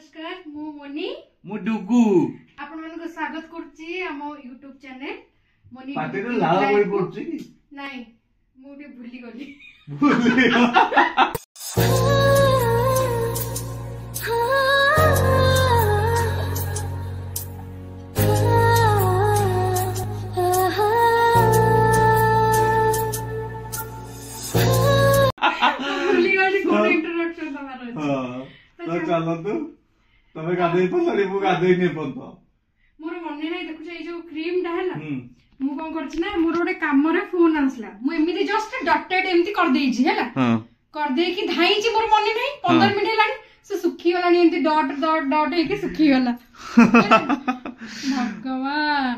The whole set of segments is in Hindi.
नमस्कार मु मोनी मु डुगु आपण मानको स्वागत करछि हम YouTube चैनल मोनी पाटे रे लाल बई पड़छि कि नाही मु बे भूली गली भूली गली कोन इंट्रोडक्शन तमार अछि हां तो चलो तू तमे गाधै पलरी मु गाधै नै पतो मोर मने नै देखु छै जो क्रीम टा हला मु कोन करछि ना मोर ओडे काम रे फोन आसला मु एमिति जस्ट डॉटेड एमिति कर देइ छी हला हां कर देइ कि धाई छी मोर मने नै 15 मिनिट लानी से सुखी वाला नि एमिति डॉट डॉट डॉट हे कि सुखी वाला भगवान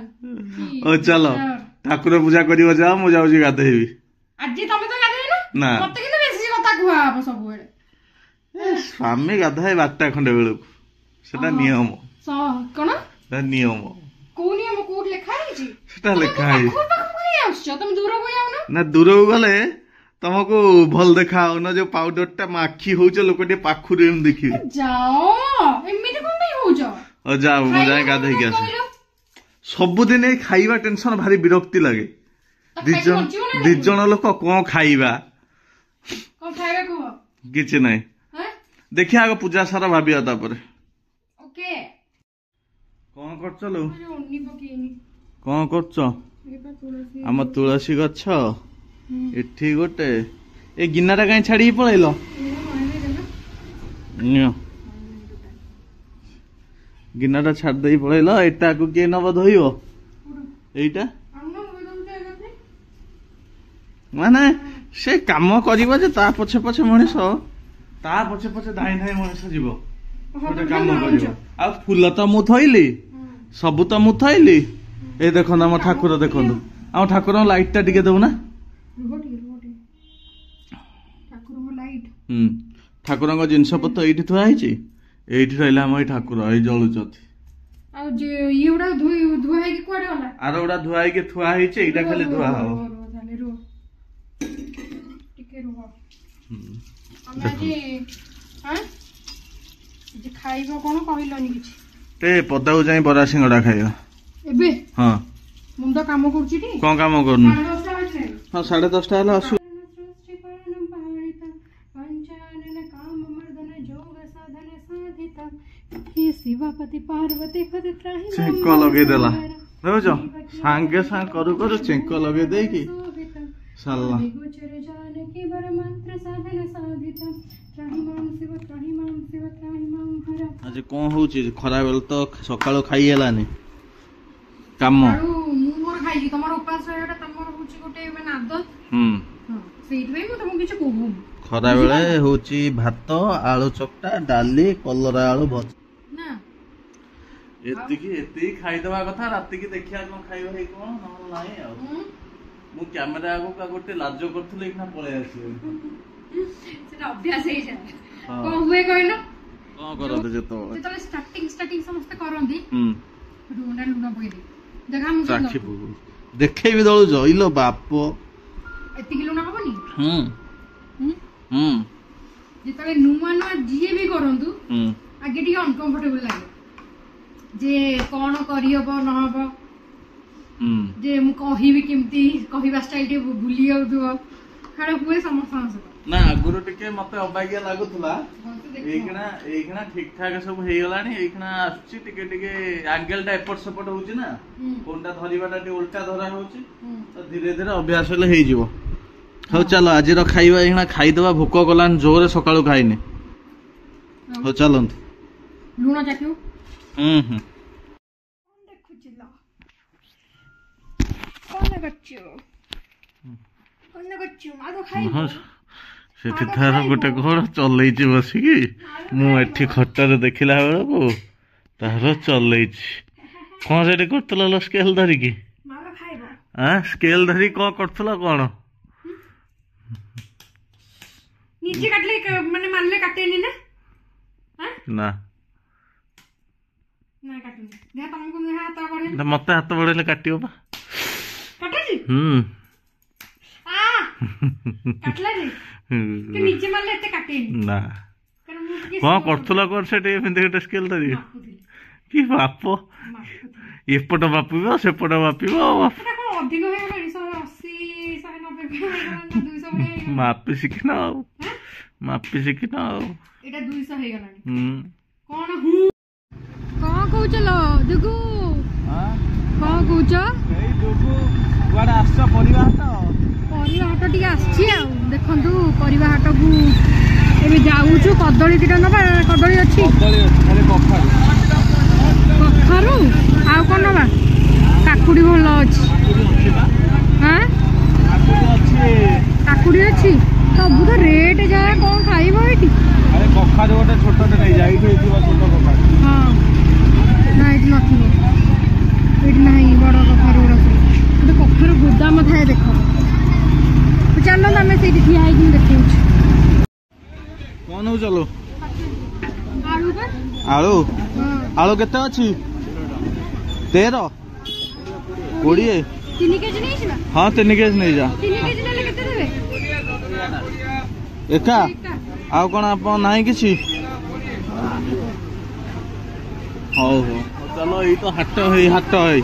ओ चलो ठाकुर पूजा करियो जा मु जाउ छी गाधैबी आज तमे तो गाधै ना मते कि बेसी कथा कुआ आप सब बेले स्वामी गाधाए 12टा खंडे बेलू सेटा नियम कोन ता नियम को नियम को लेखा है जी सेटा लेखा है तुम दूर को जाओ ना दूर गले तुमको भल देखा न जो पाउडर टा माखी होउछ लोकटे पाखुर एम देखि जाओ एमिति कोन पे होउछ ओ जाओ मु जाय गाधै के आसे सब दिन ए खाइबा टेंशन भारी विरक्ति लागे दिजन लोक कोन खाइबा को किछ नै देखिए आगे पूजा सारा भाबिया तापर ओके कोन करछ लो ओन्नी पकेनी कोन करछ हम तुलसी गछ एठी गोटे ए गिन्नाटा काई छाडी पळैलो नियो गिन्नाटा छाड देई पळैलो एटा को के नब धोइबो एटा माने से काम करिबो जे ता पछे पछे मଣିଷ ता पछे पछे धाई धाई मଣିଷ जीवो गोटे काम करियो आ फूल त मु थइली सब त मु थइली ए देखो ना हम ठाकुर देखो हम ठाकुर लाइट टा टिके देउ ना ठाकुर को जिनस पत्त एठी थुआ हिची एठी रहला हम ए ठाकुर ए जळुचथि आ जे इउडा धुआ है कि कोडे होला आरो उडा धुआ है कि थुआ हिची एटा खाली धुआ हो टिके रुहो हमरा जे हां जे खाइबो कोन कहिलोनी किछ ते पदाउ जाई बरा सिंगडा खाइयो एबे हां मुंडा काम करछि टी कोन काम करनु 10:30 हां 10:30 हला असु शिवापति पार्वती पति त्राहि चेंक लगे देला बुझो सांगे सांग करू करू चेंक लगे दे की साला गोचर जाने की बर मंत्र साधन साधित त्राहि मां शिव त्राहि मां हर आज कोन होची खरा बेल तो सकाळ खाई हेलानी काम आरो मु मोर खाई तमर उपास एटा तमर होची गोटे माने आदत हां सेइट वे मु तमु किछ कहू खरा बेले होची भात आलू चकटा डाली कलरा आलू भज ना एती खाई दवा कथा राती की देखिया कोन खाइबो हे कोन न नाही आ मु कैमरा आगो का गोटे लाजो करथले इखना पळे आसी सेटा अभ्यास हे जा कोन हुए कहलो कोन करत जेतो स्टार्टिंग समस्त करंदी लूना लूना बोई दे देखा मु साक्षी देखे भी दळु जइलो बाप एति किलो ना हबनी जेतले नुवा नुवा जिए भी करंतु आगे टी अनकंफर्टेबल लागे जे कोन करियबो न हबो जे मु कहिबी केमती कहिबा स्टाइल टे भूली आउदो खाडा हुए समस्या ना आगुरो टिके मते अबागिया लागुतला एखना ठीक ठाक सब हे गलानी एखना आछि टिके टिके एंगल टा एपट सपट होउची ना कोनटा धरिबाटा टे उल्टा धरा होउची तो धीरे धीरे अभ्यास होले हे जिवो हो चलो आज रो खाइबा एखना खाइ दबा भूख गलान जोरे सकाळु खाइने हो चलंत लूना जाकियो देखुचिला कोन गच्चो आदो खाइ सेठी थार गोटे घर चलैछि बसिकी मु एठी खटर देखिला बेलको तार चलैछि कोन सेठी करतला लो स्केल धरि की मारा खाइबो हां स्केल धरि को करतला कोन नीचे काटले माने मानले काटेनी ना हां ना ना काटनी दे तुमको हाथ बढ़े ना मते हाथ बढ़ेले काटियो बा काटेजी आ काटला रे के नीचे मारले एते काटेनी ना कौन करथुला कर से टे स्केल धरी कि बाप एपट मापिब सेपट मापिब मापी शिखिन मापी शिखिन एटा 200 हे गलानी कोन कौन कहूच लो दुगु कौन कहूच एई दुगु गुआडा आछ परिवा हाट टिके आछि आ देखंतु परिवा हाट को एबे जाउछु कदली दिटा नबा कदली अछि खाली कखारु आ कोन नबा काकुडी भल अछि हां काकुडी अछि सब तो रेट जाय कोन खाइबो एटी अरे कखारु गोटे छोटटे नै जाई थेइथिबा छोट कखारु हां ना एटी नथिबो एटी नाही बड़ कखारु रस तो कखारु गोदाम थाए देखो चलो ना मैं सेठी ठिया आइ देखिउ कौन हो चलो आलू का आलू आलू केते अछि 13 20 3 केजी नहीं छिला हां 3 केजी नहीं जा 3 केजी ले केते देबे एका आ कोन आपन नाही किछि हो हो चलो ई तो हाट है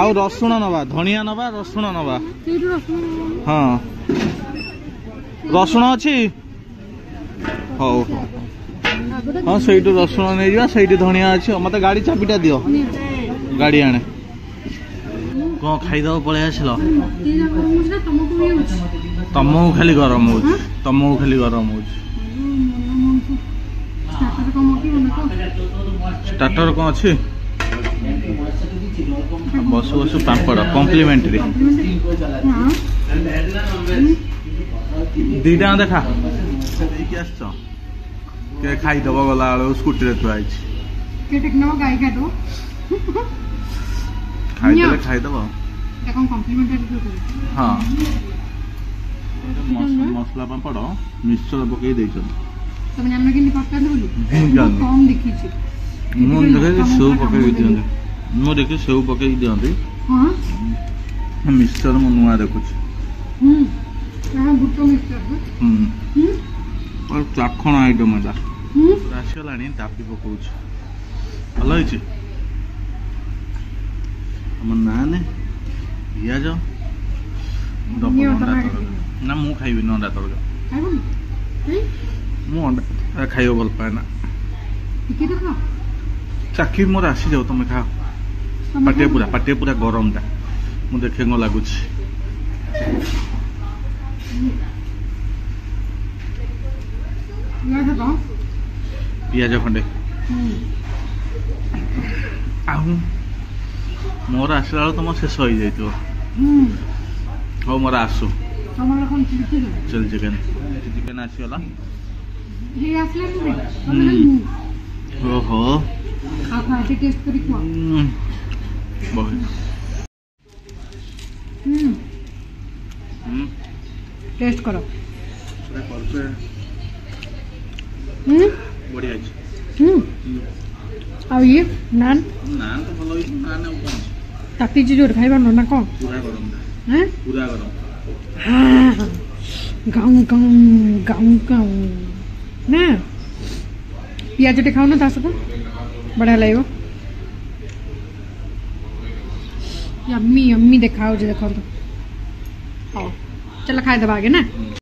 आउ रसुण नबा धनिया नबा रसुण नबा हाँ रसुण अच्छी हो हाँ से रसुण नहीं जा से धनिया अच्छी मत गाड़ी चाबिटा दियो गाड़ी आने कौन खाईद पलि आसल तुमको खाली गरम हो तुमको खाली गरम हो स्टार्टर कौन अच्छी बसु बसु पापड़ कम्प्लीमेंटरी दीटा देखा के खाईदब गला स्कूटी रे थुआ खाईदब हाँ मसला पापड़ मिक्सचर पकई देछन सेव पकई दियंती मु देखि सेव पकई दियंती मिक्सचर मु नुआ देखुछि और चाखण आइटम एटा रासिलानी तापी पकाउछ भल होइछि हम नान पियाज डबल अंडा तड़का ना मु खाइबि न अंडा तड़का मु अंडा खाइयो भल पाए ना चाखी मोर आसी जाओ तुम खाओ पाटे पूरा गरम टा मु देखे लगुच पियाज खंडे मोर आसला तुम शेष हो जाए मोर आसु चिली चिकेन चिकेन आसीगला ओहो टेस्ट करी खुआ टेस्ट करो बढ़िया आ ये नान नान तो भलो नान ताती जी जोर खाइबा न ना को पूरा गरम हैं पूरा गरम हां गाउं गाउं गाउं गाउं ना पियाज टे खाओ ना तास को बढ़िया लगो यम्मी यम्मी देखाओ जे देखो तो चलो खाई दबा आगे ना।